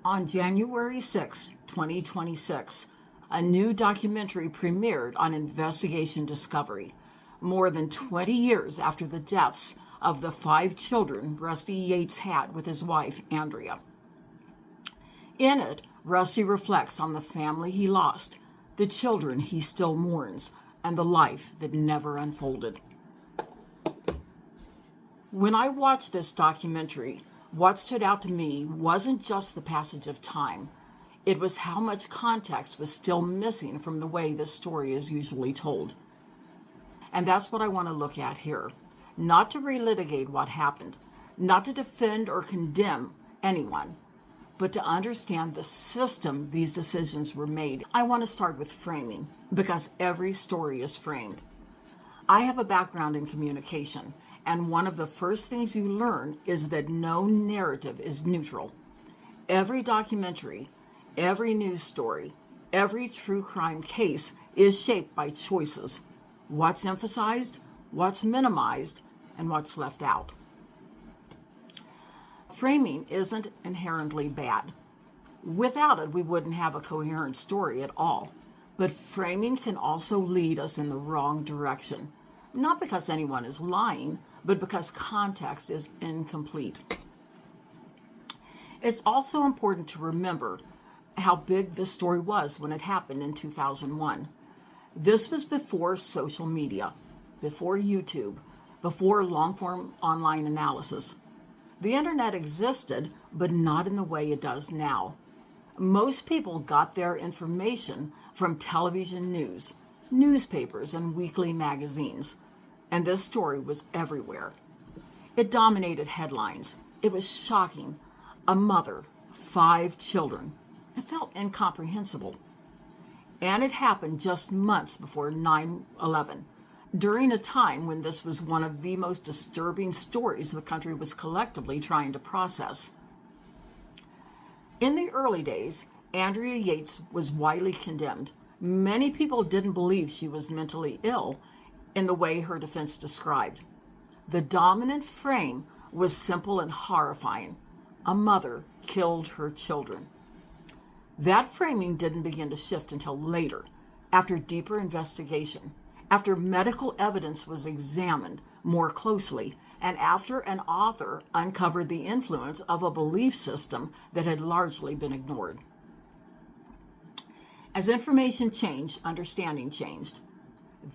On January 6, 2026, a new documentary premiered on Investigation Discovery, more than 20 years after the deaths of the 5 children Rusty Yates had with his wife, Andrea. In it, Rusty reflects on the family he lost, the children he still mourns, and the life that never unfolded. When I watched this documentary, what stood out to me wasn't just the passage of time. It was how much context was still missing from the way this story is usually told. And that's what I want to look at here. Not to relitigate what happened, not to defend or condemn anyone, but to understand the system these decisions were made. I want to start with framing, because every story is framed. I have a background in communication, and one of the first things you learn is that no narrative is neutral. Every documentary, every news story, every true crime case is shaped by choices. What's emphasized, what's minimized, and what's left out. Framing isn't inherently bad. Without it, we wouldn't have a coherent story at all. But framing can also lead us in the wrong direction. Not because anyone is lying, but because context is incomplete. It's also important to remember how big this story was when it happened in 2001. This was before social media, before YouTube, before long-form online analysis. The internet existed, but not in the way it does now. Most people got their information from television news, newspapers, and weekly magazines, and this story was everywhere. It dominated headlines. It was shocking. A mother, 5 children. It felt incomprehensible. And it happened just months before 9/11, during a time when this was one of the most disturbing stories the country was collectively trying to process. In the early days, Andrea Yates was widely condemned. Many people didn't believe she was mentally ill in the way her defense described. The dominant frame was simple and horrifying. A mother killed her children. That framing didn't begin to shift until later, after deeper investigation, after medical evidence was examined more closely, and after an author uncovered the influence of a belief system that had largely been ignored. As information changed, understanding changed.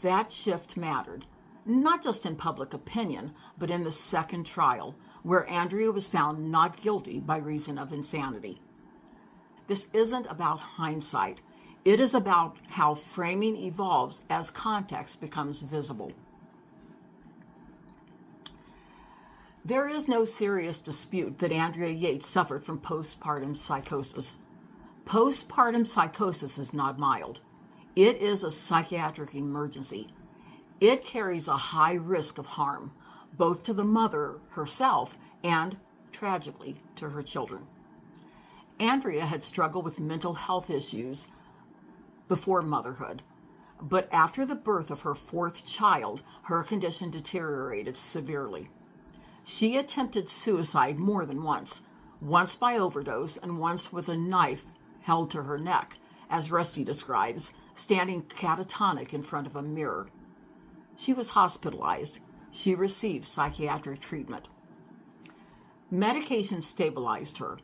That shift mattered, not just in public opinion, but in the second trial, where Andrea was found not guilty by reason of insanity. This isn't about hindsight. It is about how framing evolves as context becomes visible. There is no serious dispute that Andrea Yates suffered from postpartum psychosis. Postpartum psychosis is not mild. It is a psychiatric emergency. It carries a high risk of harm, both to the mother herself and, tragically, to her children. Andrea had struggled with mental health issues before motherhood, but after the birth of her 4th child, her condition deteriorated severely. She attempted suicide more than once by overdose and once with a knife held to her neck, as Rusty describes, standing catatonic in front of a mirror. She was hospitalized. She received psychiatric treatment. Medication stabilized her,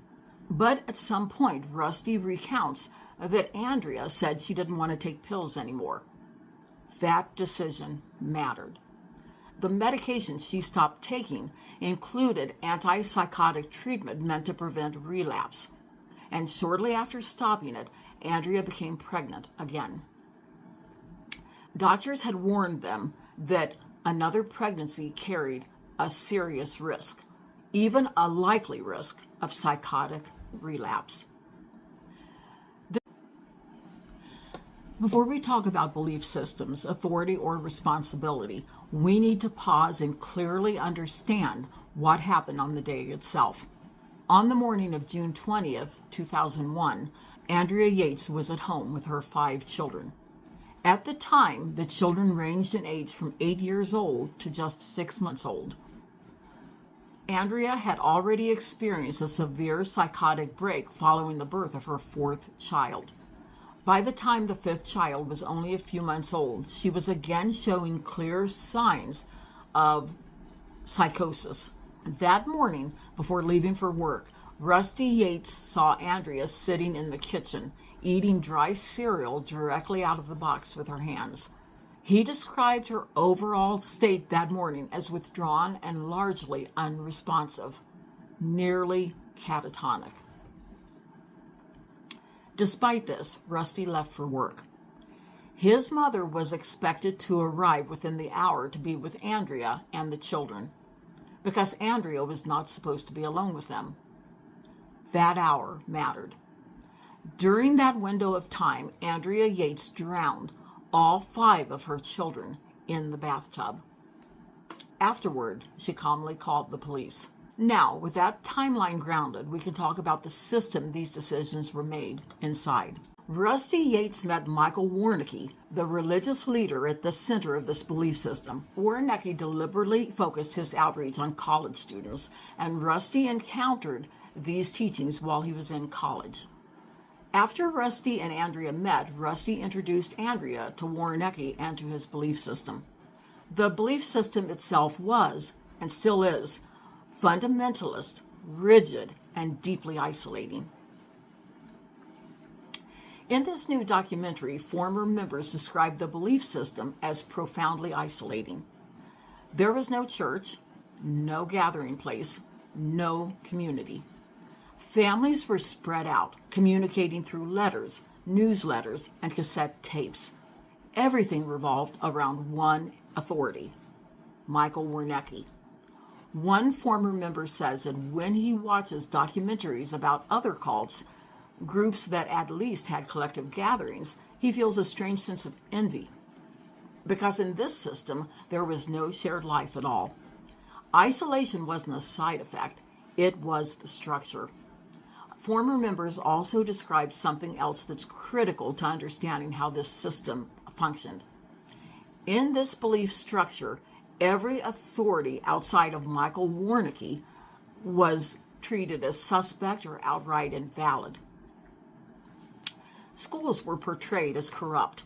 but at some point, Rusty recounts that Andrea said she didn't want to take pills anymore. That decision mattered. The medication she stopped taking included antipsychotic treatment meant to prevent relapse, and shortly after stopping it, Andrea became pregnant again. Doctors had warned them that another pregnancy carried a serious risk, even a likely risk of psychotic relapse. Before we talk about belief systems, authority, or responsibility, we need to pause and clearly understand what happened on the day itself. On the morning of June 20th, 2001, Andrea Yates was at home with her 5 children. At the time, the children ranged in age from 8 years old to just 6 months old. Andrea had already experienced a severe psychotic break following the birth of her fourth child. By the time the fifth child was only a few months old, she was again showing clear signs of psychosis. That morning, before leaving for work, Rusty Yates saw Andrea sitting in the kitchen, eating dry cereal directly out of the box with her hands. He described her overall state that morning as withdrawn and largely unresponsive, nearly catatonic. Despite this, Rusty left for work. His mother was expected to arrive within the hour to be with Andrea and the children, because Andrea was not supposed to be alone with them. That hour mattered. During that window of time, Andrea Yates drowned all 5 of her children in the bathtub. Afterward, she calmly called the police. Now, with that timeline grounded, we can talk about the system these decisions were made inside. Rusty Yates met Michael Warnecke, the religious leader at the center of this belief system. Warnecke deliberately focused his outreach on college students, and Rusty encountered these teachings while he was in college. After Rusty and Andrea met, Rusty introduced Andrea to Warnecke and to his belief system. The belief system itself was, and still is, fundamentalist, rigid, and deeply isolating. In this new documentary, former members described the belief system as profoundly isolating. There was no church, no gathering place, no community. Families were spread out, communicating through letters, newsletters, and cassette tapes. Everything revolved around one authority, Michael Warnecke. One former member says that when he watches documentaries about other cults, groups that at least had collective gatherings, he feels a strange sense of envy. Because in this system, there was no shared life at all. Isolation wasn't a side effect, it was the structure. Former members also described something else that's critical to understanding how this system functioned. In this belief structure, every authority outside of Michael Warnecke was treated as suspect or outright invalid. Schools were portrayed as corrupt.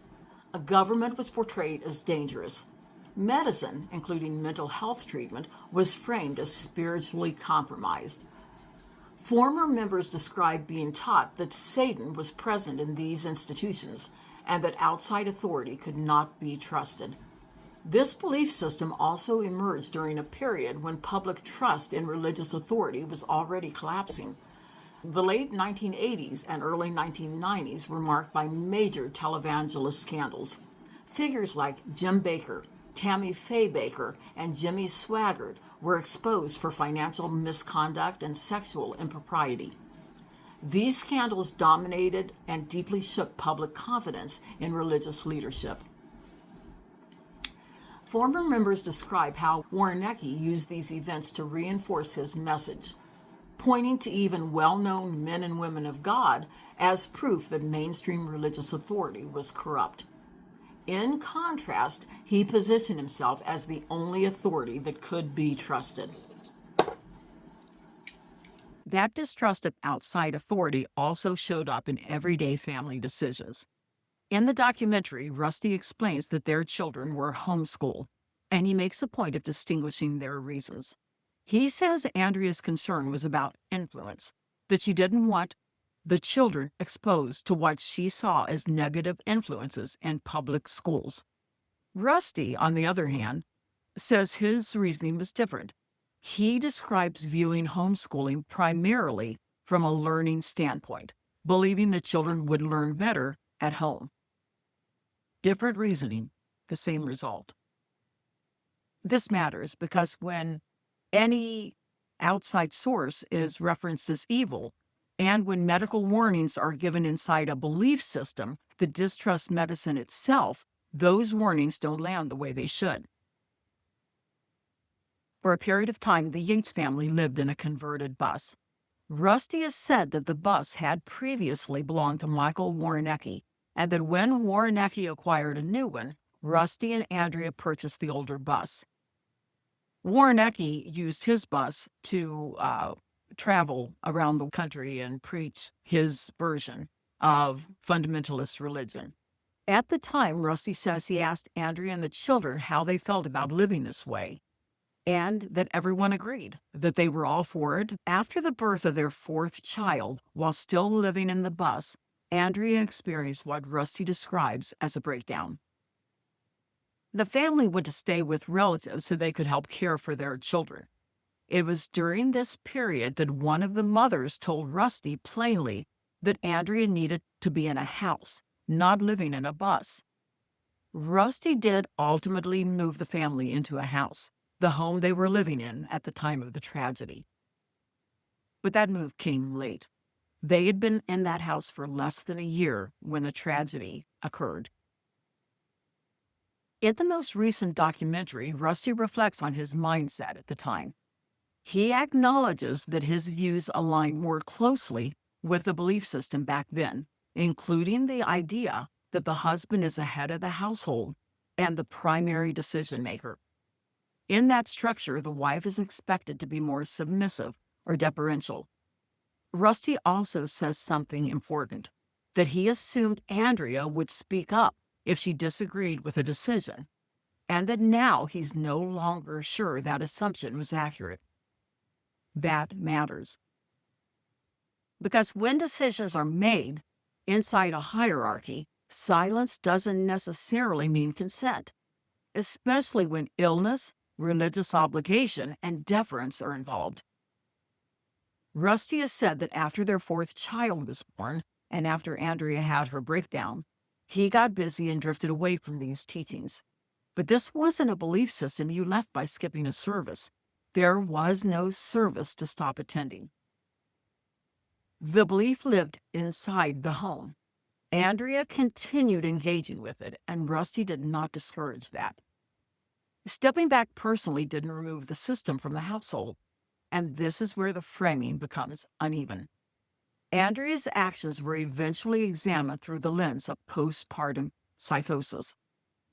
A government was portrayed as dangerous. Medicine, including mental health treatment, was framed as spiritually compromised. Former members described being taught that Satan was present in these institutions and that outside authority could not be trusted. This belief system also emerged during a period when public trust in religious authority was already collapsing. The late 1980s and early 1990s were marked by major televangelist scandals. Figures like Jim Bakker, Tammy Faye Bakker, and Jimmy Swaggart were exposed for financial misconduct and sexual impropriety. These scandals dominated and deeply shook public confidence in religious leadership. Former members describe how Warnecke used these events to reinforce his message, pointing to even well-known men and women of God as proof that mainstream religious authority was corrupt. In contrast, he positioned himself as the only authority that could be trusted. That distrust of outside authority also showed up in everyday family decisions. In the documentary, Rusty explains that their children were homeschooled, and he makes a point of distinguishing their reasons. He says Andrea's concern was about influence, that she didn't want the children exposed to what she saw as negative influences in public schools. Rusty, on the other hand, says his reasoning was different. He describes viewing homeschooling primarily from a learning standpoint, believing that children would learn better at home. Different reasoning, the same result. This matters because when any outside source is referenced as evil, and when medical warnings are given inside a belief system that distrusts medicine itself, those warnings don't land the way they should. For a period of time, the Yates family lived in a converted bus. Rusty has said that the bus had previously belonged to Michael Warnecke, and that when Warnecke acquired a new one, Rusty and Andrea purchased the older bus. Warnecki used his bus to travel around the country and preach his version of fundamentalist religion. At the time, Rusty says he asked Andrea and the children how they felt about living this way, and that everyone agreed that they were all for it. After the birth of their fourth child, while still living in the bus, Andrea experienced what Rusty describes as a breakdown. The family went to stay with relatives so they could help care for their children. It was during this period that one of the mothers told Rusty plainly that Andrea needed to be in a house, not living in a bus. Rusty did ultimately move the family into a house, the home they were living in at the time of the tragedy. But that move came late. They had been in that house for less than a year when the tragedy occurred. In the most recent documentary, Rusty reflects on his mindset at the time. He acknowledges that his views align more closely with the belief system back then, including the idea that the husband is the head of the household and the primary decision maker. In that structure, the wife is expected to be more submissive or deferential. Rusty also says something important, that he assumed Andrea would speak up if she disagreed with a decision, and that now he's no longer sure that assumption was accurate. That matters. Because when decisions are made inside a hierarchy, silence doesn't necessarily mean consent, especially when illness, religious obligation, and deference are involved. Rusty has said that after their fourth child was born, and after Andrea had her breakdown, he got busy and drifted away from these teachings. But this wasn't a belief system you left by skipping a service. There was no service to stop attending. The belief lived inside the home. Andrea continued engaging with it, and Rusty did not discourage that. Stepping back personally didn't remove the system from the household, and this is where the framing becomes uneven. Andrea's actions were eventually examined through the lens of postpartum psychosis.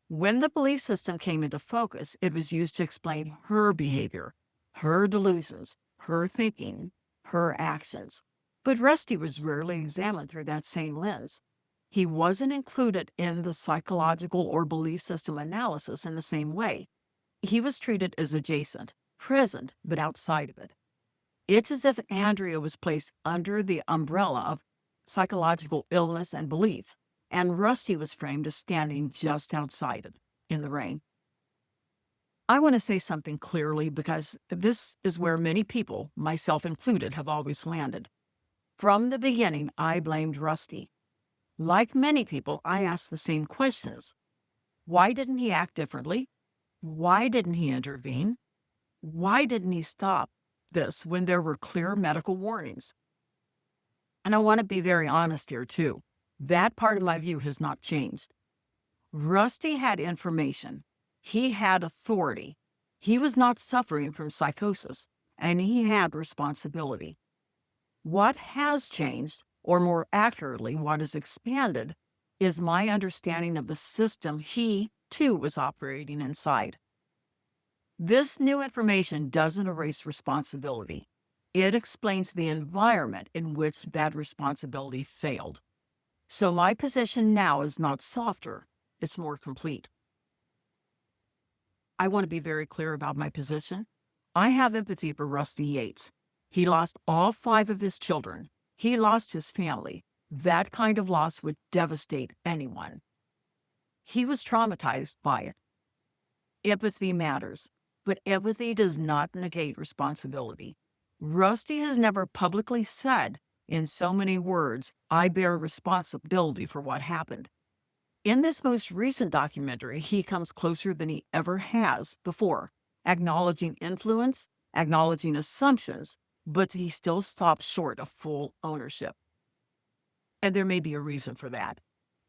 When the belief system came into focus, it was used to explain her behavior, her delusions, her thinking, her actions. But Rusty was rarely examined through that same lens. He wasn't included in the psychological or belief system analysis in the same way. He was treated as adjacent, present, but outside of it. It's as if Andrea was placed under the umbrella of psychological illness and belief, and Rusty was framed as standing just outside it, in the rain. I want to say something clearly because this is where many people, myself included, have always landed. From the beginning, I blamed Rusty. Like many people, I asked the same questions. Why didn't he act differently? Why didn't he intervene? Why didn't he stop this when there were clear medical warnings? And I want to be very honest here, too. That part of my view has not changed. Rusty had information. He had authority. He was not suffering from psychosis, and he had responsibility. What has changed, or more accurately, what has expanded, is my understanding of the system he, too, was operating inside. This new information doesn't erase responsibility. It explains the environment in which that responsibility failed. So my position now is not softer, it's more complete. I want to be very clear about my position. I have empathy for Rusty Yates. He lost all 5 of his children. He lost his family. That kind of loss would devastate anyone. He was traumatized by it. Empathy matters, but empathy does not negate responsibility. Rusty has never publicly said, in so many words, I bear responsibility for what happened. In this most recent documentary, he comes closer than he ever has before, acknowledging influence, acknowledging assumptions, but he still stops short of full ownership. And there may be a reason for that.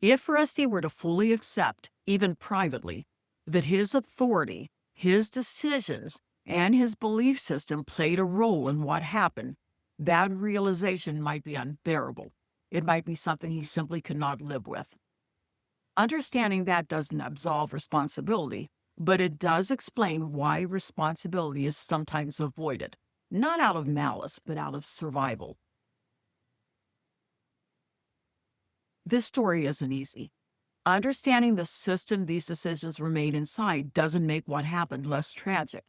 If Rusty were to fully accept, even privately, that his authority, his decisions, and his belief system played a role in what happened, that realization might be unbearable. It might be something he simply could not live with. Understanding that doesn't absolve responsibility, but it does explain why responsibility is sometimes avoided, not out of malice, but out of survival. This story isn't easy. Understanding the system these decisions were made inside doesn't make what happened less tragic.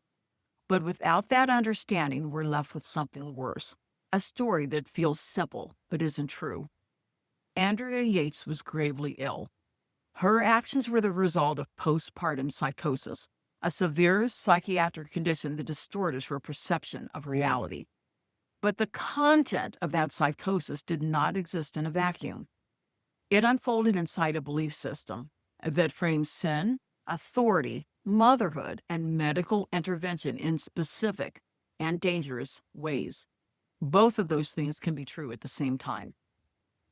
But without that understanding, we're left with something worse, a story that feels simple but isn't true. Andrea Yates was gravely ill. Her actions were the result of postpartum psychosis, a severe psychiatric condition that distorted her perception of reality. But the content of that psychosis did not exist in a vacuum. It unfolded inside a belief system that frames sin, authority, motherhood, and medical intervention in specific and dangerous ways. Both of those things can be true at the same time.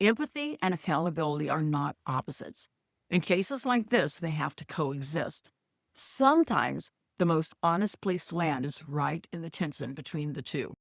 Empathy and accountability are not opposites. In cases like this, they have to coexist. Sometimes the most honest place to land is right in the tension between the two.